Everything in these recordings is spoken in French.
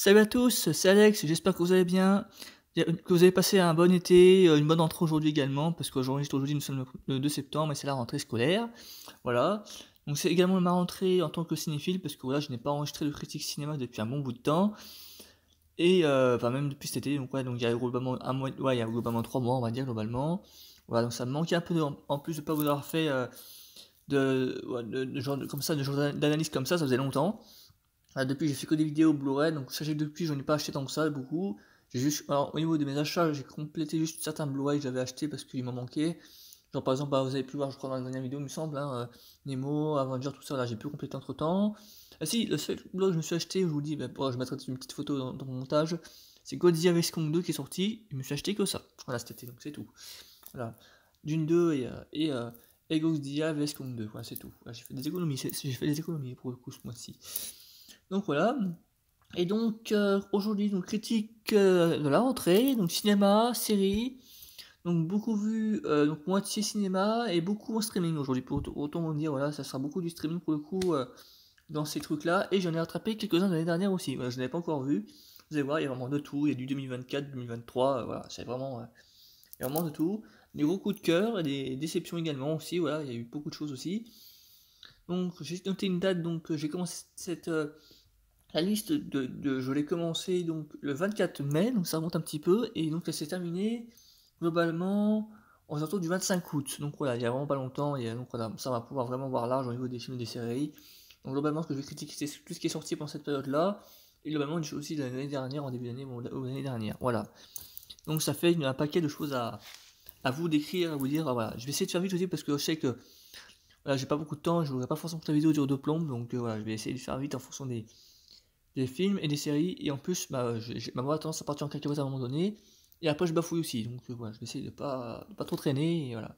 Salut à tous, c'est Alex, j'espère que vous allez bien, que vous avez passé un bon été, une bonne rentrée aujourd'hui également, parce qu'aujourd'hui nous sommes le 2 septembre et c'est la rentrée scolaire, voilà. Donc c'est également ma rentrée en tant que cinéphile, parce que voilà, je n'ai pas enregistré de critique cinéma depuis un bon bout de temps, et enfin même depuis cet été, donc ouais, donc il y a globalement un mois, ouais, il y a globalement 3 mois on va dire globalement. Voilà, donc ça me manquait un peu en plus de pas vous avoir fait ouais, de genre comme ça, de genre d'analyse comme ça faisait longtemps. Depuis, j'ai fait que des vidéos Blu-ray, donc sachez que depuis, j'en ai pas acheté tant que ça, beaucoup. J'ai juste, alors, au niveau de mes achats, j'ai complété juste certains Blu-ray que j'avais achetés parce qu'il m'en manquait. Genre, par exemple, bah, vous avez pu voir, je crois, dans la dernière vidéo, il me semble, hein, Nemo, Avenger, tout ça, là, j'ai pu compléter entre temps. Ah si, le seul Blu-ray que je me suis acheté, je vous dis, bah, je mettrai une petite photo dans mon montage, c'est Godzilla vs Kong 2 qui est sorti, je me suis acheté que ça. Voilà, cet été, donc c'est tout. Voilà. Dune 2 et Godzilla vs Kong 2, voilà, c'est tout. Voilà, j'ai fait des économies, j'ai fait des économies pour le coup ce mois-ci. Donc voilà. Et donc aujourd'hui, donc critique de la rentrée, donc cinéma, série, donc beaucoup vu, donc moitié cinéma et beaucoup en streaming aujourd'hui. Pour autant vous dire, voilà, ça sera beaucoup du streaming pour le coup dans ces trucs-là. Et j'en ai rattrapé quelques-uns de l'année dernière aussi. Voilà, je n'avais pas encore vu. Vous allez voir, il y a vraiment de tout. Il y a du 2024, 2023, voilà, c'est vraiment, il y a vraiment de tout. Des gros coups de cœur et des déceptions également aussi. Voilà, il y a eu beaucoup de choses aussi. Donc j'ai noté une date. Donc j'ai commencé cette la liste je l'ai commencé donc le 24 mai, donc ça remonte un petit peu, et donc elle s'est terminée globalement aux alentours du 25 août. Donc voilà, il y a vraiment pas longtemps, et donc voilà, ça va pouvoir vraiment voir large au niveau des films et des séries. Donc globalement, ce que je vais critiquer, c'est tout ce qui est sorti pendant cette période-là, et globalement une chose aussi de l'année dernière, en début d'année, ou l'année dernière. Voilà. Donc ça fait un paquet de choses à vous décrire, à vous dire. Voilà, je vais essayer de faire vite aussi parce que je sais que voilà, j'ai pas beaucoup de temps, je voudrais pas forcément que la vidéo dure de plomb, donc voilà, je vais essayer de faire vite en fonction des films et des séries, et en plus, bah, ma voix a tendance à partir en cacahuète à un moment donné, et après je bafouille aussi, donc voilà, je vais essayer de pas trop traîner, et voilà.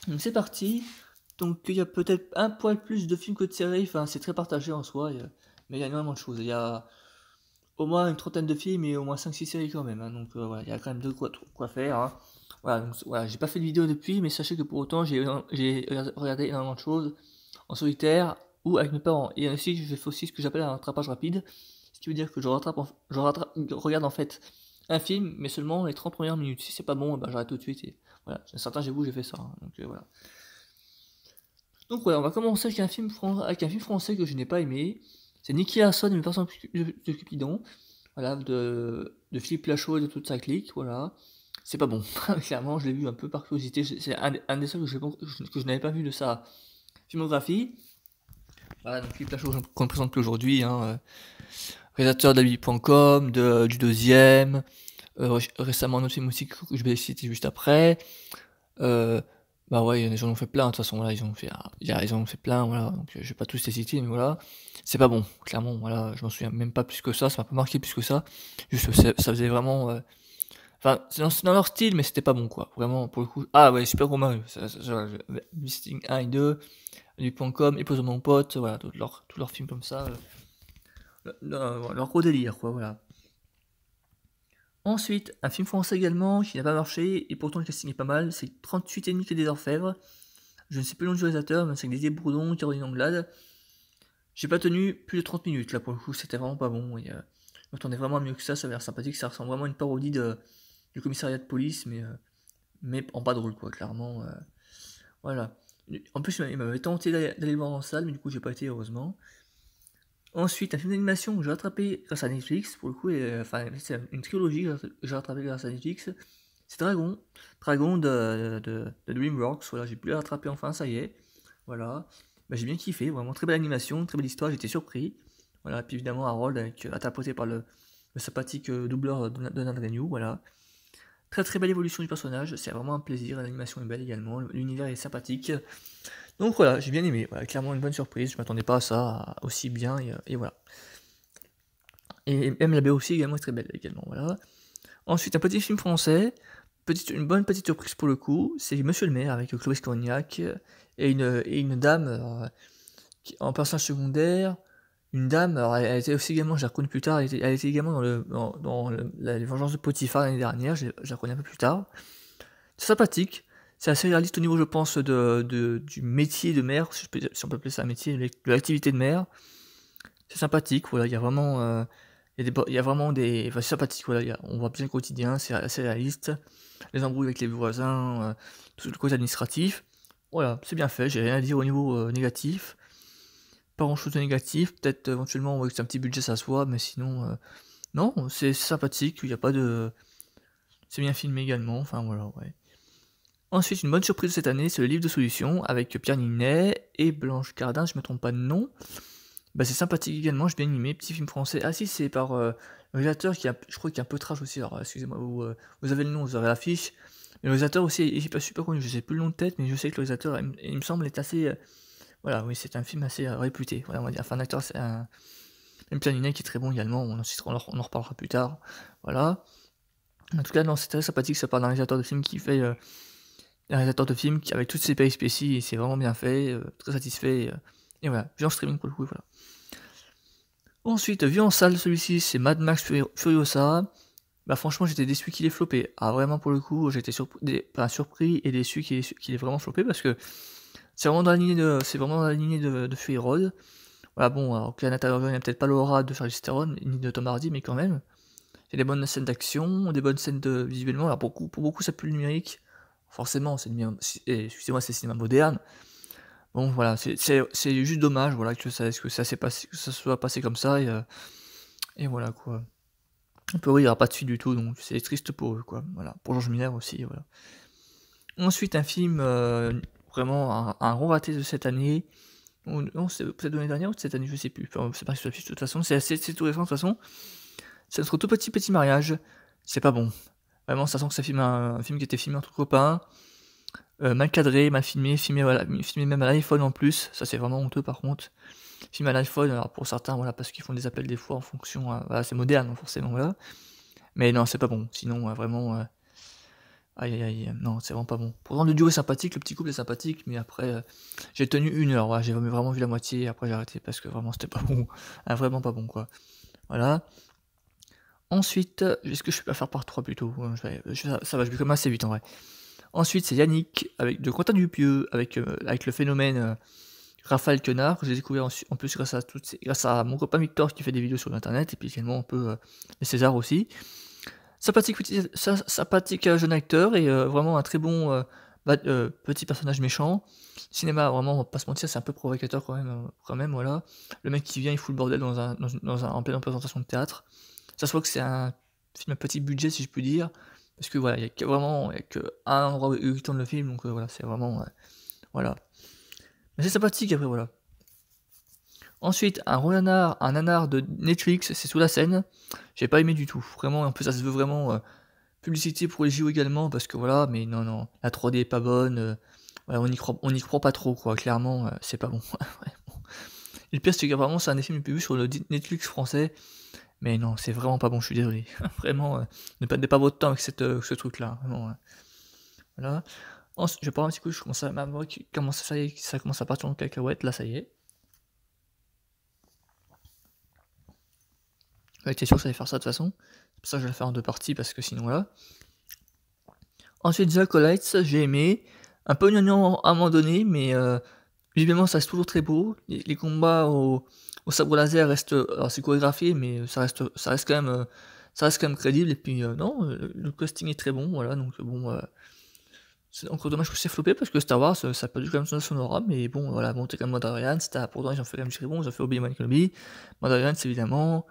Donc c'est parti, donc il y a peut-être un poil plus de films que de séries, enfin c'est très partagé en soi, mais il y a énormément de choses, il y a au moins une trentaine de films et au moins 5-6 séries quand même, hein, donc voilà, il y a quand même de quoi faire, hein. Voilà, donc voilà, j'ai pas fait de vidéo depuis, mais sachez que pour autant j'ai regardé énormément de choses en solitaire ou avec mes parents. Et aussi, je fais aussi ce que j'appelle un rattrapage rapide, ce qui veut dire que je regarde en fait un film, mais seulement les 30 premières minutes. Si c'est pas bon, ben, j'arrête tout de suite. Et voilà, certains, j'avoue, j'ai fait ça, hein, donc voilà. Donc voilà, on va commencer avec avec un film français que je n'ai pas aimé. C'est Nicky Larson et mes personnages de Cupidon. Voilà, de Philippe Lachaud et de toute sa clique, voilà. C'est pas bon, clairement, je l'ai vu un peu par curiosité. C'est un des seuls que je n'avais pas vu de sa filmographie. Voilà, donc Philippe Lachaud qu'on ne présente plus aujourd'hui, hein, réalisateur d'Habib.com, du deuxième, récemment un autre film aussi que je vais citer juste après. Bah ouais, ils en ont fait plein, de toute façon, voilà, ils en ont fait plein, voilà, donc je vais pas tous les citer, mais voilà, c'est pas bon, clairement, voilà, je m'en souviens même pas plus que ça m'a pas marqué plus que ça, juste ça faisait vraiment, enfin, c'est dans leur style, mais c'était pas bon, quoi, vraiment, pour le coup. Ah ouais, Super Gros Mario, Visiting 1 et 2, du .com, Épouse de mon pote, voilà, tous leurs films comme ça, leur gros délire, quoi, voilà. Ensuite, un film français également qui n'a pas marché, et pourtant le casting est pas mal, c'est 38 ennemis des Orfèvres. Je ne sais plus le nom du réalisateur, mais c'est avec Didier Bourdon, Caroline Anglade. J'ai pas tenu plus de 30 minutes là pour le coup, c'était vraiment pas bon. Et, je m'attendais vraiment à mieux que ça a l'air sympathique, ça ressemble vraiment à une parodie du commissariat de police, mais en pas drôle quoi, clairement. Voilà. En plus, il m'avait tenté d'aller le voir en salle, mais du coup, j'ai pas été heureusement. Ensuite, un film d'animation que j'ai rattrapé grâce à Netflix, pour le coup, enfin, c'est une trilogie que j'ai rattrapé grâce à Netflix. C'est Dragon de DreamWorks, voilà, j'ai pu le rattraper enfin, ça y est. Voilà, bah, j'ai bien kiffé, vraiment très belle animation, très belle histoire, j'étais surpris. Voilà, puis évidemment Harold, interprété par le sympathique doubleur Donald Renew, voilà. Très très belle évolution du personnage, c'est vraiment un plaisir, l'animation est belle également, l'univers est sympathique. Donc voilà, j'ai bien aimé, voilà, clairement une bonne surprise, je m'attendais pas à ça aussi bien, et voilà. Et même la BO aussi également est très belle également, voilà. Ensuite, un petit film français, une bonne petite surprise pour le coup, c'est Monsieur le maire avec Clovis Cornillac et une dame en personnage secondaire. Une dame, alors elle était aussi également, je la reconnais plus tard, elle était également les Vengeances de Potiphar l'année dernière, je la reconnais un peu plus tard. C'est sympathique, c'est assez réaliste au niveau, je pense, du métier de maire, si on peut appeler ça un métier, de l'activité de maire. C'est sympathique, voilà, il y a vraiment il y a vraiment des enfin, c'est sympathique, voilà, on voit bien le quotidien, c'est assez réaliste. Les embrouilles avec les voisins, tout le côté administratif. Voilà, c'est bien fait, j'ai rien à dire au niveau, négatif. Pas grand chose de négatif, peut-être éventuellement, ouais, que c'est un petit budget ça se voit, mais sinon, non, c'est sympathique, il y a pas de c'est bien filmé également, enfin voilà, ouais. Ensuite, une bonne surprise de cette année, c'est le livre de solutions avec Pierre Ninet et Blanche Gardin, si je me trompe pas de nom. Bah, c'est sympathique également, j'ai bien aimé, petit film français. Ah si, c'est par, le réalisateur qui a je crois qu'il y a un peu trash aussi, alors excusez-moi, vous avez le nom, vous aurez l'affiche. Mais le réalisateur aussi est pas super connu, je sais plus le nom de tête, mais je sais que le réalisateur, il me semble, est assez, voilà, oui, c'est un film assez, réputé, voilà, on va dire. Enfin, un acteur, c'est un même Pierre Ninet qui est très bon également, on en reparlera plus tard, voilà. En tout cas, non, c'est très sympathique, ça parle d'un réalisateur de film qui fait, un réalisateur de film qui avec toutes ses péripéties et c'est vraiment bien fait, très satisfait, et voilà, vu en streaming pour le coup, voilà. Ensuite, vu en salle, celui-ci, c'est Mad Max Furiosa. Bah franchement, j'étais déçu qu'il ait floppé. Ah vraiment pour le coup, j'étais surpris et déçu qu'il ait vraiment floppé parce que c'est vraiment dans la lignée de Fury Road. Voilà, bon, alors qu'à l'intérieur, il n'y a peut-être pas l'aura de Charlize Theron ni de Tom Hardy, mais quand même. Il y a des bonnes scènes d'action, des bonnes scènes de visuellement. Alors pour beaucoup, ça pue le numérique. Forcément, excusez-moi, c'est le cinéma moderne. Bon, voilà, c'est juste dommage, voilà, que ça s'est passé, que ça soit passé comme ça, et voilà, quoi. On peut oui, il n'y aura pas de suite du tout, donc c'est triste pour eux, quoi. Voilà, pour Georges Miller aussi, voilà. Ensuite, un film, vraiment un gros raté de cette année, ou non, c'est peut-être de l'année dernière ou de cette année, je sais plus. Enfin, c'est pas sur la fiche, de toute façon, c'est tout récent, de toute façon. C'est notre tout petit mariage. C'est pas bon. Vraiment, ça sent que ça filme un film qui était filmé entre copains, mal cadré, mal filmé, voilà, filmé même à l'iPhone en plus. Ça, c'est vraiment honteux par contre. Filmé à l'iPhone, alors pour certains, voilà, parce qu'ils font des appels des fois en fonction, voilà, c'est moderne, hein, forcément, voilà. Mais non, c'est pas bon. Sinon, vraiment, aïe aïe aïe, non, c'est vraiment pas bon. Pourtant, le duo est sympathique, le petit couple est sympathique, mais après, j'ai tenu 1 heure, ouais, j'ai vraiment vu la moitié, et après j'ai arrêté parce que vraiment c'était pas bon. Ah, vraiment pas bon, quoi. Voilà. Ensuite, est-ce que je peux pas faire par 3 plutôt? Ça va, je vais quand même assez vite en vrai. Ensuite, c'est Yannick, de Quentin Dupieux, avec le phénomène Raphaël Quenard, que j'ai découvert en plus grâce à mon copain Victor qui fait des vidéos sur internet, et puis également un peu les César aussi. Sympathique jeune acteur, et vraiment un très bon petit personnage méchant. Cinéma, vraiment, on va pas se mentir, c'est un peu provocateur quand même, voilà. Le mec qui vient, il fout le bordel en pleine représentation de théâtre. Ça se voit que c'est un film à petit budget, si je puis dire, parce que voilà, il y a que un endroit où il tourne le film, donc voilà, c'est vraiment, voilà. Mais c'est sympathique après, voilà. Ensuite, un nanar de Netflix, c'est Sous la scène. J'ai pas aimé du tout. Vraiment, en plus, ça se veut vraiment publicité pour les JO également, parce que voilà, mais non, non, la 3D est pas bonne. Voilà, on y croit pas trop, quoi. Clairement, c'est pas bon. Ouais, bon. Et le pire, c'est que vraiment, c'est un des films les plus vus sur le Netflix français. Mais non, c'est vraiment pas bon, je suis désolé. Vraiment, ne perdez pas votre temps avec ce truc-là. Vraiment, voilà. Ensuite, je vais prendre un petit coup, je commence à ma qui commence ça y est, ça commence à partir en cacahuète, là, ça y est. J'étais sûr que ça allait faire ça de toute façon. C'est pour ça que je vais la faire en 2 parties, parce que sinon, voilà. Ensuite, The Acolytes, j'ai aimé. Un peu gnangnan à un moment donné, mais visuellement, ça reste toujours très beau. Les combats au sabre laser restent, alors c'est chorégraphié, mais ça reste quand même crédible. Et puis, non, le casting est très bon, voilà, donc bon, c'est encore dommage que c'est floppé, parce que Star Wars, ça a perdu quand même son sonora, mais bon, voilà, bon, t'es quand même Mandalorian, pourtant ils ont fait quand même très bon, ils ont fait Obi-Wan Kenobi, Mandalorian, c'est évidemment,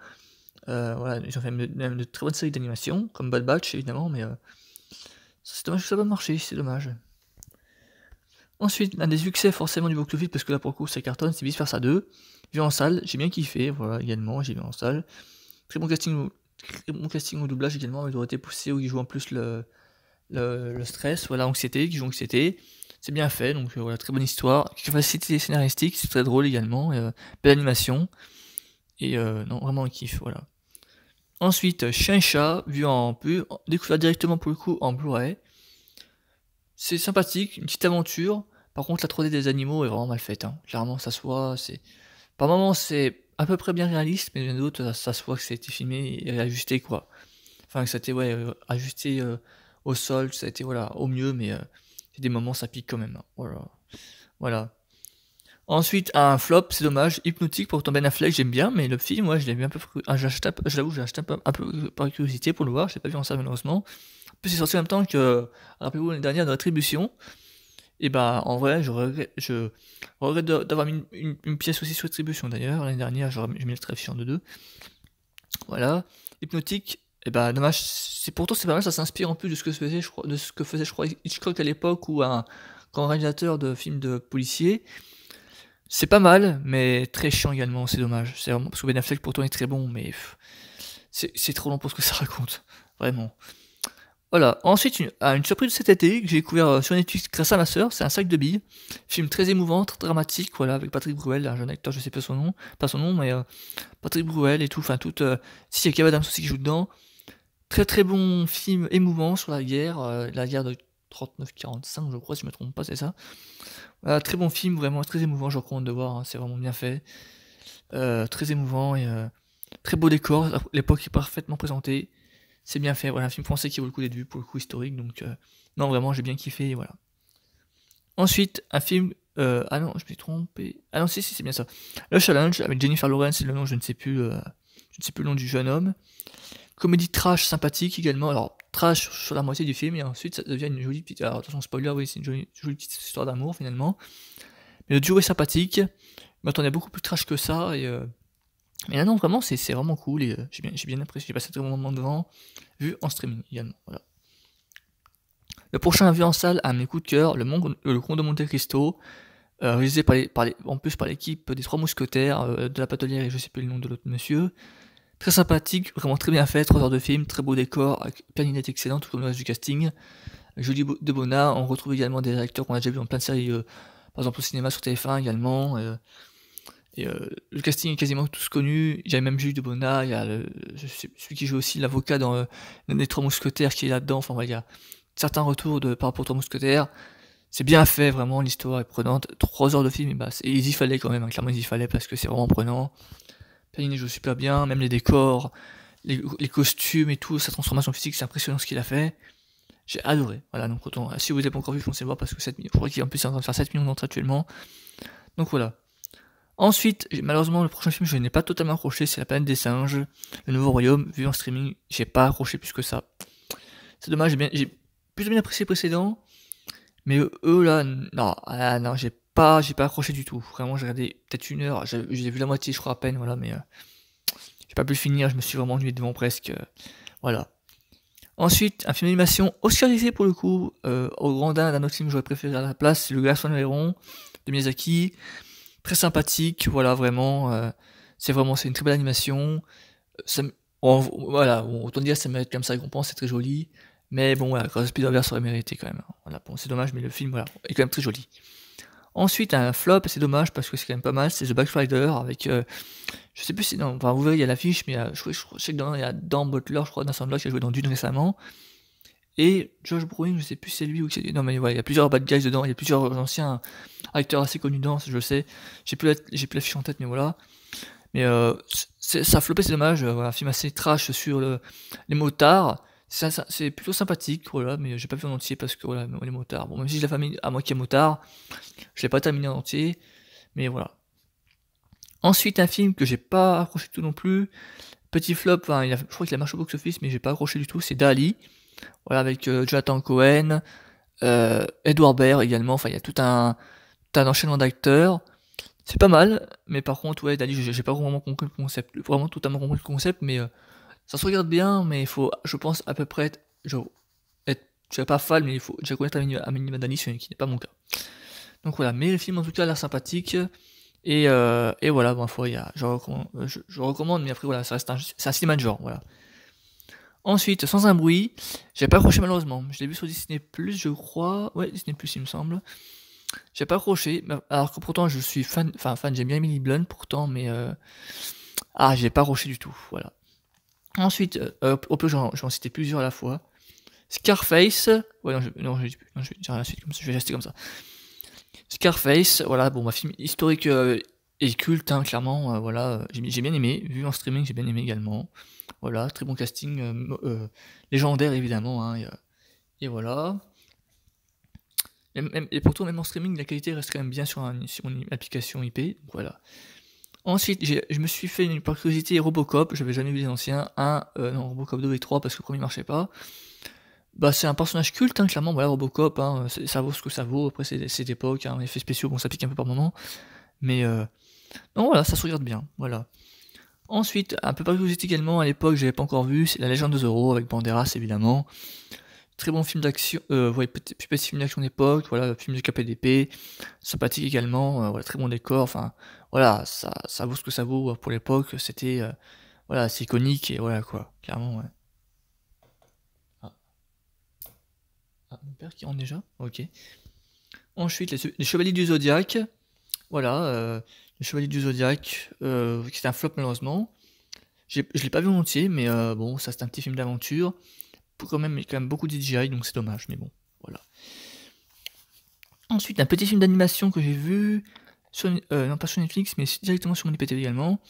voilà, ils ont fait même de très bonnes séries d'animation, comme Bad Batch, évidemment, mais c'est dommage que ça n'a pas marché, c'est dommage. Ensuite, un des succès forcément du box-office, parce que là pour le coup ça cartonne, c'est Vice Versa 2. Vu en salle, j'ai bien kiffé, voilà, également, j'ai vu en salle. Très bon casting au doublage également, avec Dorothée Poussé, où il joue en plus le stress, voilà, anxiété, qui joue anxiété. C'est bien fait, donc voilà, très bonne histoire. Capacité scénaristique, c'est très drôle également, belle animation. Et non, vraiment un kiff, voilà. Ensuite, Chien et Chat, découvert directement pour le coup en Blu-ray. C'est sympathique, une petite aventure. Par contre, la 3D des animaux est vraiment mal faite, hein. Clairement, ça se voit. Par moments, c'est à peu près bien réaliste, mais il y en a d'autres, ça se voit que ça a été filmé et réajusté, quoi. Enfin, que ça a été, ouais, ajusté au sol, ça a été, voilà, au mieux, mais il y a des moments, ça pique quand même, hein. Voilà. Voilà. Ensuite, un flop, c'est dommage, Hypnotique, pourtant Ben Affleck, j'aime bien, mais le film, ouais, je l'ai vu un peu, j'avoue, j'ai acheté un peu par curiosité pour le voir, je l'ai pas vu en salle malheureusement. En plus, c'est sorti en même temps que, rappelez-vous, l'année dernière de Rétribution, et bah, en vrai, je regrette d'avoir mis une pièce aussi sur Rétribution d'ailleurs, l'année dernière, j'ai mis le très fiant de 2. Voilà, Hypnotique, et bah, dommage, pourtant c'est pas mal, ça s'inspire en plus de ce que faisait, je crois, Hitchcock à l'époque, ou un grand réalisateur de films de policiers. C'est pas mal, mais très chiant également, c'est dommage. C'est vraiment, parce que Ben Affleck pourtant est très bon, mais c'est trop long pour ce que ça raconte. Vraiment. Voilà. Ensuite, une surprise de cet été que j'ai découvert sur Netflix grâce à ma sœur, c'est un sac de billes. Film très émouvant, très dramatique, voilà, avec Patrick Bruel, un jeune acteur, je sais pas son nom, mais Patrick Bruel et tout, enfin tout. Si, il y a Kev Adams aussi qui joue dedans. Très très bon film émouvant sur la guerre de 39-45, je crois, si je me trompe pas, c'est ça. Voilà, très bon film, vraiment très émouvant, je recommande de voir, hein, c'est vraiment bien fait. Très émouvant et très beau décor, l'époque est parfaitement présentée. C'est bien fait, voilà, un film français qui vaut le coup d'être vu, pour le coup historique, donc non, vraiment, j'ai bien kiffé, voilà. Ensuite, un film, ah non, je m'ai trompé, ah non, si, c'est bien ça. Le Challenge, avec Jennifer Lawrence, c'est le nom, je ne sais plus le nom du jeune homme. Comédie trash sympathique également, alors trash sur la moitié du film, et ensuite ça devient une jolie petite, alors attention spoiler, oui, c'est une jolie petite histoire d'amour finalement. Mais le duo est sympathique, je m'attendais à beaucoup plus trash que ça, et mais là non, vraiment, c'est vraiment cool, et j'ai bien apprécié, j'ai passé un très bon moment devant, vu en streaming également, voilà. Le prochain vu en salle, à mes coups de cœur, le Comte de Monte Cristo, réalisé en plus par l'équipe des Trois Mousquetaires, de la Patelière, et je sais plus le nom de l'autre monsieur. Très sympathique, vraiment très bien fait, 3 heures de film, très beau décor, avec plein d'idées excellentes, tout comme le reste du casting. Julie Debona, on retrouve également des acteurs qu'on a déjà vu dans plein de séries, par exemple au cinéma sur TF1 également. Le casting est quasiment tous connus. Il y a même Julie Debona, il y a celui qui joue aussi l'avocat dans les Trois Mousquetaires qui est là-dedans. Enfin, il y a certains retours par rapport aux Trois Mousquetaires. C'est bien fait, vraiment, l'histoire est prenante. 3 heures de film, et il y fallait quand même, hein, clairement il y fallait parce que c'est vraiment prenant. Paniné joue super bien, même les décors, les costumes et tout, sa transformation physique, c'est impressionnant ce qu'il a fait. J'ai adoré. Voilà, donc si vous n'avez pas encore vu, foncez le voir parce que 7 millions, je crois qu'il est en plus en train de faire 7 millions d'entrées actuellement. Donc voilà. Ensuite, malheureusement, le prochain film, je n'ai pas totalement accroché, c'est La Planète des Singes, Le Nouveau Royaume, vu en streaming, j'ai pas accroché plus que ça. C'est dommage, j'ai plutôt bien apprécié le précédent, mais eux là, non, j'ai pas accroché du tout. Vraiment, j'ai regardé peut-être 1 heure, j'ai vu la moitié, je crois à peine, voilà, mais j'ai pas pu le finir, je me suis vraiment ennuyé devant presque, voilà. Ensuite, un film d'animation oscarisé pour le coup, au grand dam d'un autre film que j'aurais préféré à la place, c'est Le Garçon et l'Héron de Miyazaki. Très sympathique, voilà, vraiment, c'est une très belle animation. Voilà, autant dire, ça mérite comme ça récompense, c'est très joli. Mais bon, voilà, Cross Spider-Verse aurait mérité quand même. Voilà, bon, c'est dommage, mais le film, voilà, est quand même très joli. Ensuite, un flop, c'est dommage parce que c'est quand même pas mal, c'est The Backrider avec, je sais plus si, non, enfin, vous verrez, il y a l'affiche, mais je sais que dedans, il y a Dan Butler, je crois, dans Sandlock, qui a joué dans Dune récemment. Et Josh Brolin, je sais plus si c'est lui ou c'est. Non, mais voilà, il y a plusieurs bad guys dedans, il y a plusieurs anciens acteurs assez connus dedans, je le sais. J'ai plus l'affiche en tête, mais voilà. Mais ça a floppé, c'est dommage. Voilà, un film assez trash sur les motards. C'est plutôt sympathique, voilà, mais j'ai pas vu en entier parce que voilà, les motards. Bon, même si j'ai la famille à moi qui est motard, je l'ai pas terminé en entier, mais voilà. Ensuite, un film que j'ai pas accroché du tout non plus. Petit flop, enfin, je crois qu'il a marché au box-office, mais j'ai pas accroché du tout, c'est Dali. Voilà, avec Jonathan Cohen, Edward Baird également, enfin, il y a tout un enchaînement d'acteurs. C'est pas mal, mais par contre, ouais, Dali, j'ai pas vraiment compris le concept, vraiment totalement compris le concept, mais ça se regarde bien, mais il faut, je pense, à peu près je serais pas fan, mais il faut déjà connaître un minimum Dali, ce qui n'est pas mon cas. Donc voilà, mais le film en tout cas a l'air sympathique, et voilà, bon, je recommande, mais après voilà, ça reste c'est un cinéma de genre, voilà. Ensuite, Sans un bruit, j'ai pas accroché malheureusement, je l'ai vu sur Disney+, je crois, ouais, Disney+, il me semble. J'ai pas accroché, alors que pourtant je suis fan, j'aime bien Emily Blunt pourtant, mais j'ai pas accroché du tout, voilà. Ensuite, au plus je vais en citer plusieurs à la fois. Scarface, ouais non, je vais dire la suite comme ça, je vais rester comme ça. Scarface, voilà, bon, film historique et culte, hein, clairement, voilà, j'ai bien aimé, vu en streaming, j'ai bien aimé également. Voilà, très bon casting, légendaire évidemment, hein, et voilà. Et pourtant, même en streaming, la qualité reste quand même bien sur une application IP, donc voilà. Ensuite, je me suis fait par curiosité Robocop, j'avais jamais vu les anciens, non, Robocop 2 et 3 parce que le premier marchait pas. Bah c'est un personnage culte, hein, clairement, voilà, Robocop, hein, ça vaut ce que ça vaut, après c'est d'époque, hein, effets spéciaux, bon ça pique un peu par moment, mais non voilà, ça se regarde bien, voilà. Ensuite, un peu par curiosité également, à l'époque j'avais pas encore vu, c'est La Légende de Zorro, avec Banderas évidemment. Très bon film d'action, ouais, plus petit film d'action d'époque, voilà, film de KPDP, sympathique également, voilà, très bon décor, enfin, voilà, ça vaut ce que ça vaut pour l'époque, c'était, voilà, c'est iconique, et voilà quoi, clairement, ouais. Mon père qui rentre déjà. Ok. Ensuite, les Chevaliers du Zodiaque. Voilà, les Chevaliers du Zodiaque, qui est un flop malheureusement. Je l'ai pas vu en entier, mais bon, ça c'est un petit film d'aventure. Quand même beaucoup de DJI, donc c'est dommage, mais bon, voilà. Ensuite, un petit film d'animation que j'ai vu, non pas sur Netflix, mais directement sur mon IPTV également.